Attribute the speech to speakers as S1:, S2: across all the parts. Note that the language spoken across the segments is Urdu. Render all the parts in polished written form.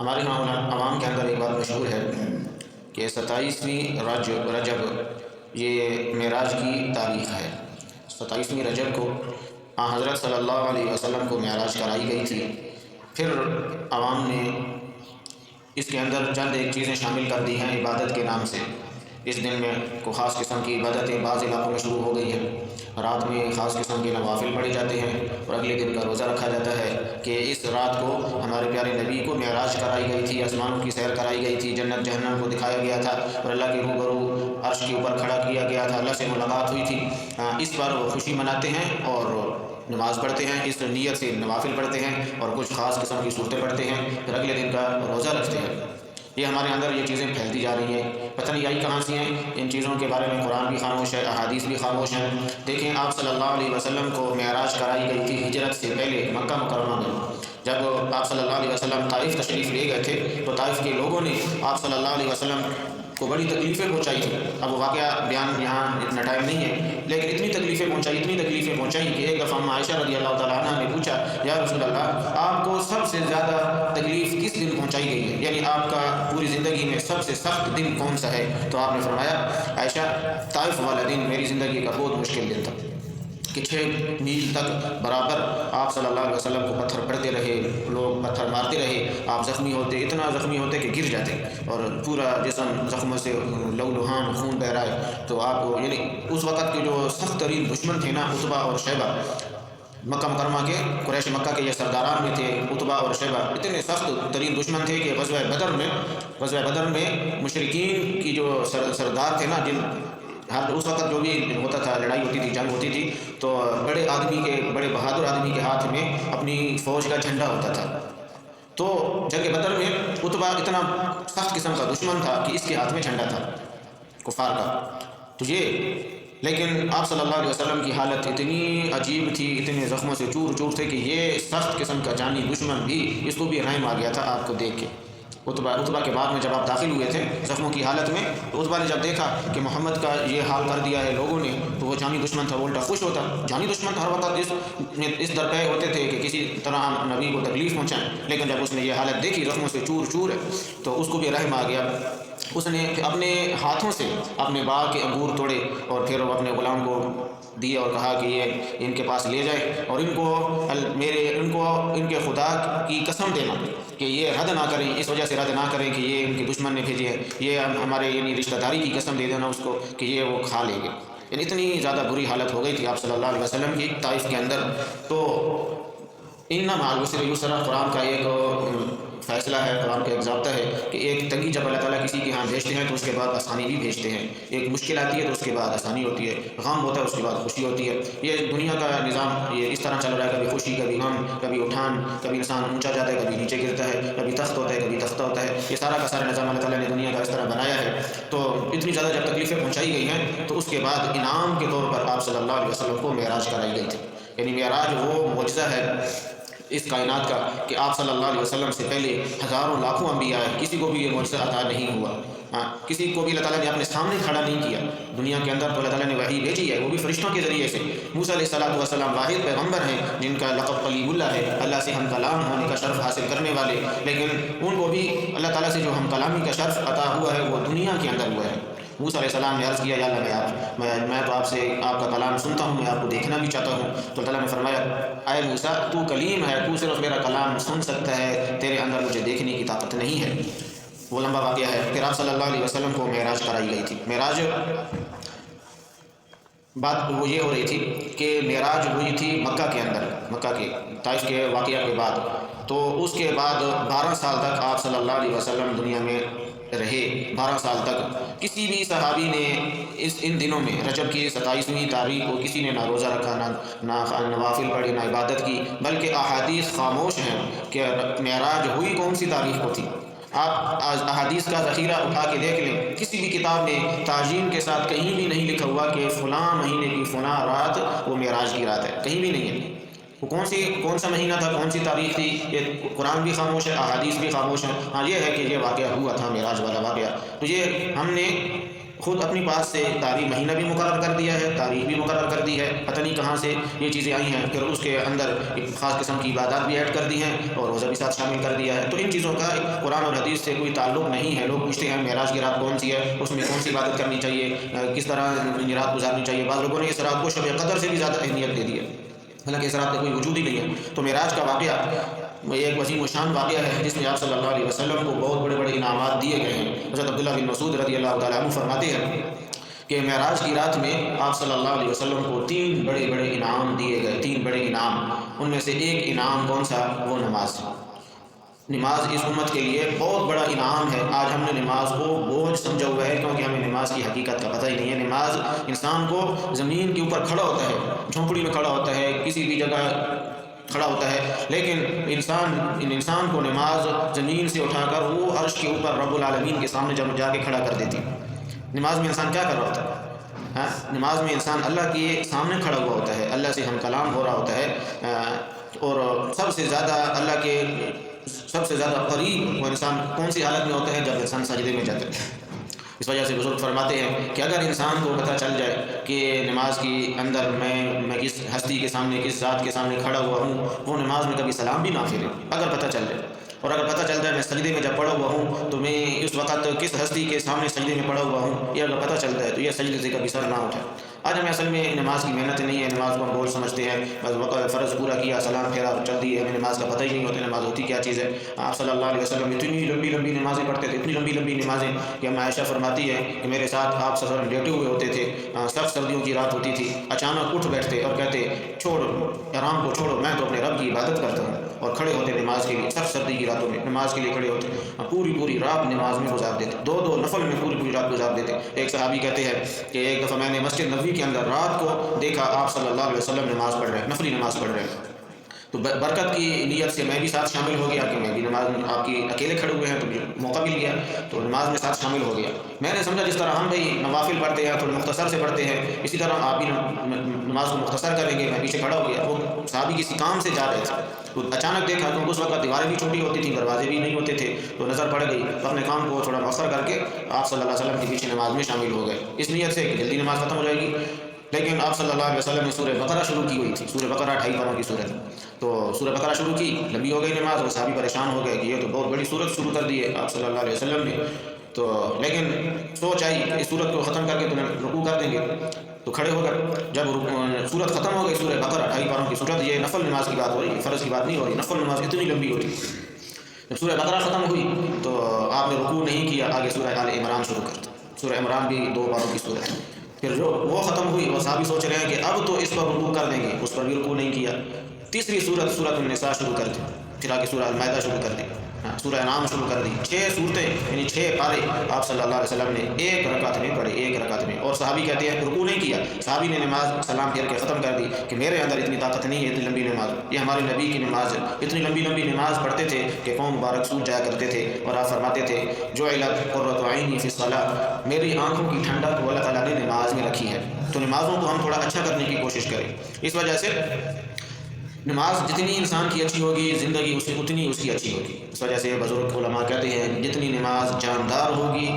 S1: ہمارے یہاں عوام کے اندر ایک بات مشہور ہے کہ 27ویں رجب یہ معراج کی تاریخ ہے۔ 27ویں رجب کو حضرت صلی اللہ علیہ وسلم کو معراج کرائی گئی تھی۔ پھر عوام نے اس کے اندر چند ایک چیزیں شامل کر دی ہیں عبادت کے نام سے۔ اس دن میں کوئی خاص قسم کی عبادتیں بعض علاقوں میں شروع ہو گئی ہیں۔ رات میں خاص قسم کے نوافل پڑھے جاتے ہیں اور اگلے دن کا روزہ رکھا جاتا ہے کہ اس رات کو ہمارے پیارے نبی کو معراج کرائی گئی تھی، آسمانوں کی سیر کرائی گئی تھی، جنت جہنم کو دکھایا گیا تھا اور اللہ کے روبرو عرش کے اوپر کھڑا کیا گیا تھا، اللہ سے ملاقات ہوئی تھی۔ اس پر خوشی مناتے ہیں اور نماز پڑھتے ہیں، اس نیت سے نوافل پڑھتے ہیں اور کچھ خاص قسم کی صورتیں پڑھتے ہیں، پھر اگلے دن کا روزہ رکھتے ہیں۔ یہ ہمارے اندر یہ چیزیں پھیلتی جا رہی ہیں، پتہ نہیں آئی کہاں سے ہیں۔ ان چیزوں کے بارے میں قرآن بھی خاموش ہے، احادیث بھی خاموش ہیں۔ دیکھیں آپ صلی اللہ علیہ وسلم کو معراج کرائی گئی تھی ہجرت سے پہلے مکہ مکرمہ میں۔ جب آپ صلی اللہ علیہ وسلم طائف تشریف لے گئے تھے تو طائف کے لوگوں نے آپ صلی اللہ علیہ وسلم کو بڑی تکلیفیں پہنچائی تھیں۔ اب وہ واقعہ بیان یہاں اتنا ٹائم نہیں ہے، لیکن اتنی تکلیفیں پہنچائی کہ ایک دفعہ عائشہ رضی اللہ تعالیٰ عنہ نے پوچھا، یا رسول اللہ آپ کو سب سے زیادہ تکلیف کس دن پہنچائی گئی ہے، یعنی آپ کا پوری زندگی میں سب سے سخت دن کون سا ہے؟ تو آپ نے فرمایا عائشہ طائف والا دن میری زندگی کا بہت مشکل دن تھا کہ 6 میل تک برابر آپ صلی اللہ علیہ وسلم کو پتھر پڑتے رہے، لوگ پتھر مارتے رہے، آپ زخمی ہوتے، اتنا زخمی ہوتے کہ گر جاتے اور پورا جسم زخموں سے لہولہان خون بہ رہا ہے۔ تو آپ کو یعنی اس وقت کے جو سخت ترین دشمن تھے نا عتبہ اور شیبہ، مکہ مکرمہ کے قریش مکہ کے یہ سرداران میں تھے، عتبہ اور شیبہ اتنے سخت ترین دشمن تھے کہ غزوہ بدر میں مشرکین کی جو سردار تھے نا، اس وقت جو بھی ہوتا تھا، لڑائی ہوتی تھی، جنگ ہوتی تھی، تو بڑے بہادر آدمی کے ہاتھ میں اپنی فوج کا جھنڈا ہوتا تھا۔ تو جنگ بدر میں عتبہ اتنا سخت قسم کا دشمن تھا کہ اس کے ہاتھ میں جھنڈا تھا کفار کا۔ تو لیکن آپ صلی اللہ علیہ وسلم کی حالت اتنی عجیب تھی، اتنے زخموں سے چور چور تھے کہ یہ سخت قسم کا جانی دشمن بھی اس کو بھی رحم آ گیا تھا آپ کو دیکھ کے۔ عتبہ کے بعد میں جب آپ داخل ہوئے تھے زخموں کی حالت میں، تو عتبہ نے جب دیکھا کہ محمد کا یہ حال کر دیا ہے لوگوں نے، تو وہ جانی دشمن تھا، وہ الٹا خوش ہوتا۔ جانی دشمن ہر وقت اس درپے ہوتے تھے کہ کسی طرح ہم نبی کو تکلیف پہنچائیں، لیکن جب اس نے یہ حالت دیکھی زخموں سے چور چور ہے تو اس کو بھی رحم آ گیا۔ اس نے اپنے ہاتھوں سے اپنے باغ کے انگور توڑے اور پھر وہ اپنے غلام کو دیے اور کہا کہ یہ ان کے پاس لے جائے اور ان کو ان کے خدا کی قسم دینا کہ یہ رد نہ کریں، اس وجہ سے رد نہ کریں کہ یہ ان کے دشمن نے بھیجے ہے، یہ ہمارے یعنی رشتہ داری کی قسم دے دینا اس کو کہ یہ وہ کھا لیں گے۔ یعنی اتنی زیادہ بری حالت ہو گئی تھی آپ صلی اللہ علیہ وسلم کی طائف کے اندر۔ تو ان مع العسر یسرا قرآن کا ایک فیصلہ ہے، قرآن کا ایک ضابطہ ہے کہ ایک تنگی جب اللہ تعالیٰ کسی کے ہاں بھیجتے ہیں تو اس کے بعد آسانی بھی بھیجتے ہیں۔ ایک مشکل آتی ہے تو اس کے بعد آسانی ہوتی ہے، غم ہوتا ہے اس کے بعد خوشی ہوتی ہے۔ یہ دنیا کا نظام یہ اس طرح چل رہا ہے، کبھی خوشی کبھی غم، کبھی اٹھان، کبھی انسان اونچا جاتا ہے کبھی نیچے گرتا ہے، کبھی تخت ہوتا ہے کبھی تختہ ہوتا ہے۔ یہ سارا کا سارا نظام اللہ تعالیٰ نے دنیا کا اس طرح بنایا ہے۔ تو اتنی زیادہ جب تکلیفیں پہنچائی گئی ہیں تو اس کے بعد انعام کے طور پر آپ صلی اللہ علیہ وسلم کو معراج کرائی گئی تھی۔ یعنی معراج وہ معجزہ ہے اس کائنات کا کہ آپ صلی اللہ علیہ وسلم سے پہلے ہزاروں لاکھوں انبیاء ہیں، کسی کو بھی یہ معجزہ عطا نہیں ہوا۔ کسی کو بھی اللہ تعالیٰ نے اپنے سامنے کھڑا نہیں کیا دنیا کے اندر، تو اللہ تعالیٰ نے وحی بھیجی ہے، وہ بھی فرشتوں کے ذریعے سے۔ موسیٰ علیہ السلام واحد پیغمبر ہیں جن کا لقب کلیم اللہ ہے، اللہ سے ہم کلام ہونے کا شرف حاصل کرنے والے، لیکن ان کو بھی اللہ تعالیٰ سے جو ہم کلامی کا شرف عطا ہوا ہے وہ دنیا کے اندر ہوا ہے۔ موسیٰ علیہ السلام نے عرض کیا یا اللہ میں تو آپ سے آپ کا کلام سنتا ہوں، میں آپ کو دیکھنا بھی چاہتا ہوں۔ تو اللہ نے فرمایا اے موسیٰ تو کلیم ہے، تو صرف میرا کلام سن سکتا ہے، تیرے اندر مجھے دیکھنے کی طاقت نہیں ہے۔ وہ لمبا واقعہ ہے۔ پھر آپ صلی اللہ علیہ وسلم کو معراج کرائی گئی تھی۔ معراج بات وہ یہ ہو رہی تھی کہ معراج ہوئی تھی مکہ کے اندر، مکہ کے طائف کے واقعہ کے بعد۔ تو اس کے بعد 12 سال تک آپ صلی اللہ علیہ وسلم دنیا میں رہے۔ 12 سال تک کسی بھی صحابی نے ان دنوں میں رجب کی 27ویں تاریخ کو کسی نے نہ روزہ رکھا، نہ نوافل پڑھی، نہ عبادت کی، بلکہ احادیث خاموش ہیں کہ معراج ہوئی کون سی تاریخ کو تھی۔ آپ احادیث کا ذخیرہ اٹھا کے دیکھ لیں، کسی بھی کتاب میں تعجین کے ساتھ کہیں بھی نہیں لکھا ہوا کہ فلاں مہینے کی فلاں رات وہ معراج کی رات ہے، کہیں بھی نہیں ہے۔ وہ کون سا مہینہ تھا، کون سی تاریخ تھی، یہ قرآن بھی خاموش ہے، احادیث بھی خاموش ہیں۔ ہاں یہ ہے کہ یہ واقعہ ہوا تھا معراج والا واقعہ۔ تو یہ ہم نے خود اپنی پاس سے تاریخ مہینہ بھی مقرر کر دیا ہے، تاریخ بھی مقرر کر دی ہے، پتہ نہیں کہاں سے یہ چیزیں آئی ہیں، پھر اس کے اندر ایک خاص قسم کی عبادات بھی ایڈ کر دی ہیں اور روزہ بھی ساتھ شامل کر دیا ہے۔ تو ان چیزوں کا قرآن اور حدیث سے کوئی تعلق نہیں ہے۔ لوگ پوچھتے ہیں معراج کی رات کون سی ہے، اس میں کون سی عبادت کرنی چاہیے، کس طرح رات گزارنی چاہیے۔ بعض لوگوں نے اس رات کو شب قدر سے بھی زیادہ اہمیت دے دی ہے، حالانکہ اس رات کا کوئی وجود ہی نہیں ہے۔ تو معراج کا واقعہ ایک وسیع و شان واقعہ ہے جس میں آپ صلی اللہ علیہ وسلم کو بہت بڑے بڑے انعامات دیے گئے ہیں۔ حضرت عبداللہ بن مسعود رضی اللہ تعالیٰ عنہ فرماتے ہیں کہ معراج کی رات میں آپ صلی اللہ علیہ وسلم کو 3 بڑے بڑے انعام دیے گئے، 3 بڑے انعام۔ ان میں سے ایک انعام کون سا؟ وہ نماز۔ نماز اس امت کے لیے بہت بڑا انعام ہے۔ آج ہم نے نماز کو بوجھ سمجھا ہوا ہے کیونکہ ہمیں نماز کی حقیقت کا پتہ ہی نہیں ہے۔ نماز انسان کو زمین کے اوپر کھڑا ہوتا ہے، جھونپڑی میں کھڑا ہوتا ہے، کسی بھی جگہ کھڑا ہوتا ہے، لیکن انسان کو نماز زمین سے اٹھا کر وہ عرش کے اوپر رب العالمین کے سامنے جب جا کے کھڑا کر دیتی۔ نماز میں انسان کیا کر رہا ہوتا ہے؟ نماز میں انسان اللہ کے سامنے کھڑا ہوا ہوتا ہے، اللہ سے ہم کلام ہو رہا ہوتا ہے، اور سب سے زیادہ قریب وہ انسان کون سی حالت میں ہوتا ہے؟ جب انسان سجدے میں جاتا ہے۔ اس وجہ سے بزرگ فرماتے ہیں کہ اگر انسان کو پتہ چل جائے کہ نماز کے اندر میں کس ہستی کے سامنے، کس ذات کے سامنے کھڑا ہوا ہوں، وہ نماز میں کبھی سلام بھی نہ پھیرے، اگر پتہ چل جائے۔ اور اگر پتہ چل جائے میں سجدے میں جب پڑا ہوا ہوں تو میں اس وقت کس ہستی کے سامنے سجدے میں پڑا ہوا ہوں، یہ اگر پتہ چلتا ہے تو یہ سجدے سے کبھی سر نہ اٹھائے۔ آج ہمیں اصل میں نماز کی محنت نہیں ہے، نماز کو ہم بول سمجھتے ہیں، بس وقت فرض پورا کیا، سلام پھیرا اور چل دی ہے، ہمیں نماز کا پتہ ہی نہیں ہوتا نماز ہوتی کیا چیز ہے۔ آپ صلی اللہ علیہ وسلم اتنی لمبی لمبی نمازیں پڑھتے تھے، اتنی لمبی لمبی نمازیں کہ ہم عائشہ فرماتی ہے کہ میرے ساتھ آپ صلی اللہ علیہ وسلم لیٹے ہوئے ہوتے تھے، سخت سردیوں کی رات ہوتی تھی، اچانک اٹھ بیٹھتے اور کہتے چھوڑ آرام کو چھوڑو، میں تو اپنے رب کی عبادت کرتا ہوں، اور کھڑے ہوتے نماز کے لیے، سخت سردی کی راتوں میں نماز کے لیے کھڑے ہوتے، پوری رات نماز میں گزار دیتے، 2 نفل میں پوری رات گزار دیتے۔ ایک صحابی کہتے ہیں کہ ایک دفعہ میں نے مسجد نبوی کے اندر رات کو دیکھا آپ صلی اللہ علیہ وسلم نماز پڑھ رہے ہیں، نفلی نماز پڑھ رہے ہیں، تو برکت کی نیت سے میں بھی ساتھ شامل ہو گیا کہ میں بھی نماز میں، آپ کی اکیلے کھڑے ہوئے ہیں تو مجھے موقع مل گیا تو نماز میں ساتھ شامل ہو گیا۔ میں نے سمجھا جس طرح ہم بھائی نوافل پڑھتے ہیں تھوڑے مختصر سے پڑھتے ہیں، اسی طرح آپ بھی نماز کو مختصر کریں گے۔ میں پیچھے کھڑا ہو گیا، وہ صحابی کسی کام سے جا رہے تھے، تو اچانک دیکھا تو اس وقت دیواریں بھی چھوٹی ہوتی تھیں، دروازے بھی نہیں ہوتے تھے، تو نظر پڑ گئی، اپنے کام کو تھوڑا مؤخر کر کے آپ صلی اللہ علیہ وسلم کے پیچھے نماز میں شامل ہو گئے، اس نیت سے کہ جلدی نماز ختم ہو جائے گی۔ لیکن آپ صلی اللہ علیہ وسلم نے سورہ بقرہ شروع کی ہوئی تھی، سورہ بقرہ 2.5 پاروں کی سورت، تو سورہ بقرہ شروع کی، لمبی ہو گئی نماز، اور صحابی پریشان ہو گئے کہ یہ تو بہت بڑی سورت شروع کر دی ہے آپ صلی اللہ علیہ وسلم نے، تو لیکن سوچ آئی اس سورت کو ختم کر کے تمہیں رکوع کر دیں گے، تو کھڑے ہو گئے۔ جب سورت ختم ہو گئی، سورہ بقرہ 2.5 پاروں کی سورت، یہ نفل نماز کی بات ہو رہی ہے، فرض کی بات نہیں ہو رہی، نفل نماز اتنی لمبی ہو رہی۔ جب سورہ بقرہ ختم ہوئی تو آپ نے رکوع نہیں کیا، آگے سورہ آل عمران شروع کر دی۔ سورہ عمران بھی 2 پاروں کی سورت ہے۔ پھر جو وہ ختم ہوئی اور صحابی سوچ رہے ہیں کہ اب تو اس پر رکوع کر دیں گے، اس پر بھی رکوع نہیں کیا۔ تیسری سورت النساء شروع کر دی، پھر آگے سورہ المائدہ شروع کر دی، سورہ انعام شروع کر دی۔ 6 صورتیں یعنی 6 پارے آپ صلی اللہ علیہ وسلم نے ایک رکعت میں پڑھے، ایک رکعت میں، اور صحابی کہتے ہیں رکوع نہیں کیا۔ صحابی نے نماز سلام پھیر کے ختم کر دی کہ میرے اندر اتنی طاقت نہیں ہے اتنی لمبی نماز، یہ ہمارے نبی کی نماز ہے، اتنی لمبی لمبی نماز پڑھتے تھے کہ قوم مبارک سوجھ جایا کرتے تھے، اور آپ فرماتے تھے جعلت قرۃ عینی فی الصلاۃ، میری آنکھوں کی ٹھنڈک کو اللہ تعالیٰ نے نماز میں رکھی ہے۔ تو نمازوں کو ہم تھوڑا اچھا کرنے کی کوشش کریں۔ اس وجہ سے نماز جتنی انسان کی اچھی ہوگی، زندگی اتنی اس کی اچھی ہوگی۔ اس وجہ سے بزرگ علماء کہتے ہیں جتنی نماز جاندار ہوگی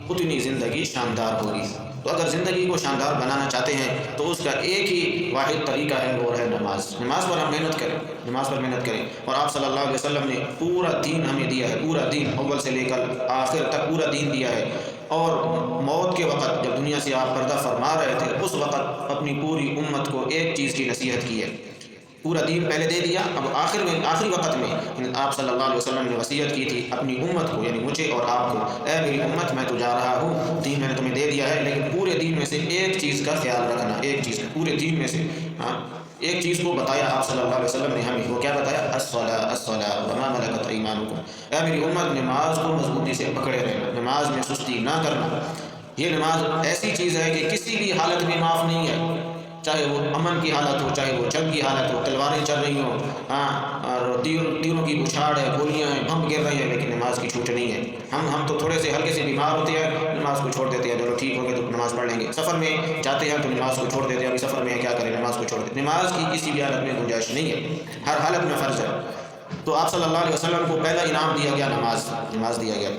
S1: اتنی زندگی شاندار ہوگی۔ تو اگر زندگی کو شاندار بنانا چاہتے ہیں تو اس کا ایک ہی واحد طریقہ ہے، وہ ہے نماز۔ نماز پر ہم محنت کریں، نماز پر محنت کریں، اور آپ صلی اللہ علیہ وسلم نے پورا دین ہمیں دیا ہے، پورا دین اول سے لے کر آخر تک پورا دین دیا ہے، اور موت کے وقت جب دنیا سے آپ پردہ فرما رہے تھے اس وقت اپنی پوری امت کو ایک چیز کی نصیحت کی ہے، پورا دین پہلے دے دیا، اب آخری وقت میں آپ صلی اللہ علیہ وسلم نے وصیت کی تھی اپنی امت کو، یعنی مجھے اور آپ کو، اے میری امت میں تو جا رہا ہوں، دین میں نے تمہیں دے دیا ہے، لیکن پورے دین میں سے ایک چیز کا خیال رکھنا، ایک چیز پورے دین میں سے ایک چیز کو بتایا آپ صلی اللہ علیہ وسلم نے ہمیں، وہ کیا بتایا؟ الصلاۃ الصلاۃ وما ملکت ایمانکم، اے میری امت نماز کو مضبوطی سے پکڑے رہنا، نماز میں سستی نہ کرنا۔ یہ نماز ایسی چیز ہے کہ کسی بھی حالت میں معاف نہیں ہے، چاہے وہ امن کی حالت ہو، چاہے وہ جنگ کی حالت ہو، تلواریں چل رہی ہوں، اور تیروں کی بچھاڑ ہے، گولیاں ہیں، بم گر رہے ہیں، لیکن نماز کی چھوٹ نہیں ہے۔ ہم تو تھوڑے سے ہلکے سے بیمار ہوتے ہیں، نماز کو چھوڑ دیتے ہیں، چلو ٹھیک ہو گئے تو نماز پڑھ لیں گے، سفر میں جاتے ہیں تو نماز کو چھوڑ دیتے ہیں، ابھی سفر میں کیا کریں، نماز کو چھوڑ دیتے ہیں۔ نماز کی کسی بھی حالت میں گنجائش نہیں ہے، ہر حالت میں فرض ہے۔ تو آپ صلی اللہ علیہ وسلم کو پہلا انعام دیا گیا نماز دیا گیا۔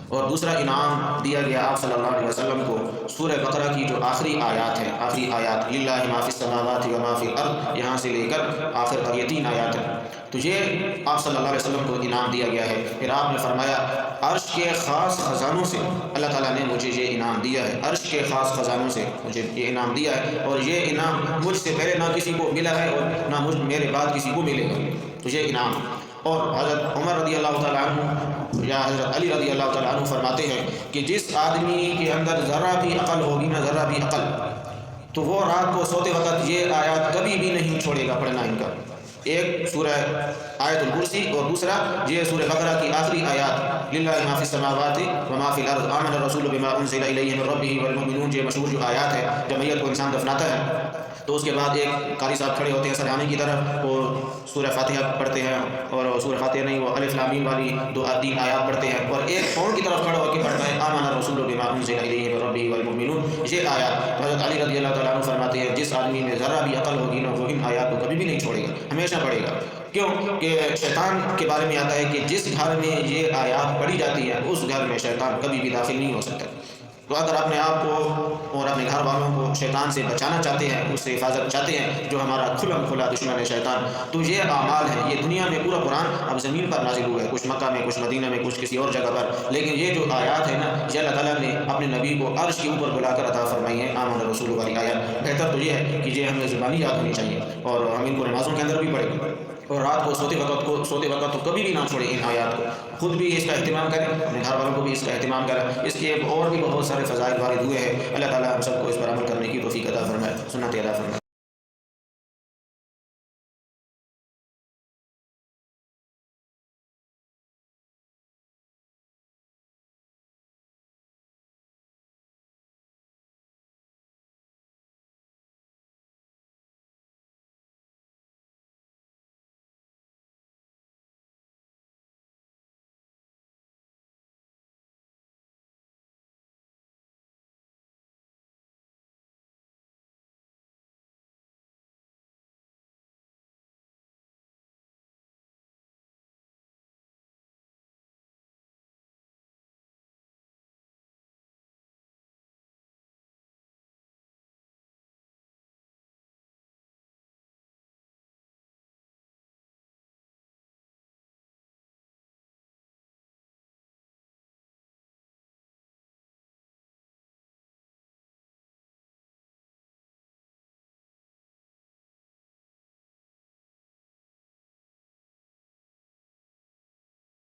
S1: اور دوسرا انعام دیا گیا آپ صلی اللہ علیہ وسلم کو سورہ بقرہ کی جو آخری آیات ہے، آخری آیات للہ ما فی السماوات و ما فی الارض، یہاں سے لے کر آخر تک یہ 3 آیات ہیں، تو یہ آپ صلی اللہ علیہ وسلم کو انعام دیا گیا ہے۔ پھر آپ نے فرمایا عرش کے خاص خزانوں سے اللہ تعالیٰ نے مجھے یہ انعام دیا ہے، عرش کے خاص خزانوں سے مجھے یہ انعام دیا ہے، اور یہ انعام مجھ سے پہلے نہ کسی کو ملا ہے اور نہ میرے بعد کسی کو ملے گا، تو یہ انعام۔ اور حضرت عمر رضی اللہ تعالیٰ عنہ یا حضرت علی رضی اللہ تعالیٰ عنہ فرماتے ہیں کہ جس آدمی کے اندر ذرا بھی عقل ہوگی نا، ذرا بھی عقل، تو وہ رات کو سوتے وقت یہ آیات کبھی بھی نہیں چھوڑے گا پڑھنا ان کا، ایک سورہ آیت الکرسی اور دوسرا یہ سورہ بقرہ کی آخری آیات للہ ما فی السماوات و ما فی الارض آمن الرسول بما انزل الیہ من ربہ والمؤمنون، یہ مشہور جو آیات ہے جب میت کو انسان دفناتا ہے تو اس کے بعد ایک قاری صاحب کھڑے ہوتے ہیں سرحانے کی طرف، وہ سورہ فاتحہ پڑھتے ہیں، اور سورہ فاتحہ نہیں، وہ الف لام میم والی 2-3 آیات پڑھتے ہیں، اور ایک فون کی طرف کھڑا ہو کے پڑھتا ہے آمن الرسول بما انزل الیہ من ربہ والمؤمنون، یہ آیات۔ حضرت علی رضی اللہ تعالیٰ عنہ فرماتے ہیں جس آدمی میں ذرا بھی عقل ہوگی نا، وہ ان آیات کو کبھی بھی نہیں چھوڑے گا، ہمیشہ پڑھے گا۔ کیوں کہ شیطان کے بارے میں آتا ہے کہ جس گھر میں یہ آیات پڑھی جاتی ہے اس گھر میں شیطان کبھی بھی داخل نہیں ہو سکتا۔ تو اگر اپنے آپ کو اور اپنے گھر والوں کو شیطان سے بچانا چاہتے ہیں، اس سے حفاظت چاہتے ہیں جو ہمارا کھلا دشمن ہے شیطان، تو یہ اعمال ہیں۔ یہ دنیا میں پورا قرآن اب زمین پر نازل ہوا ہے، کچھ مکہ میں، کچھ مدینہ میں، کچھ کسی اور جگہ پر، لیکن یہ جو آیات ہے نا، یہ اللہ تعالیٰ نے اپنے نبی کو عرش کے اوپر بلا کر عطا فرمائی ہے آمن الرسول والی آیات۔ بہتر تو یہ ہے کہ یہ ہمیں زبانی یاد ہونی چاہیے اور ہم ان کو نمازوں کے اندر بھی پڑھیں، اور رات کو سوتے وقت تو کبھی بھی نہ چھوڑیں ان آیات کو، خود بھی اس کا اہتمام کریں، اپنے گھر والوں کو بھی اس کا اہتمام کریں۔ اس کے اور بھی بہت سارے فضائل وارد ہوئے ہیں، اللہ تعالیٰ ہم سب کو اس پر عمل کرنے کی توفیق عطا فرمائے، سنت عطا فرمائے۔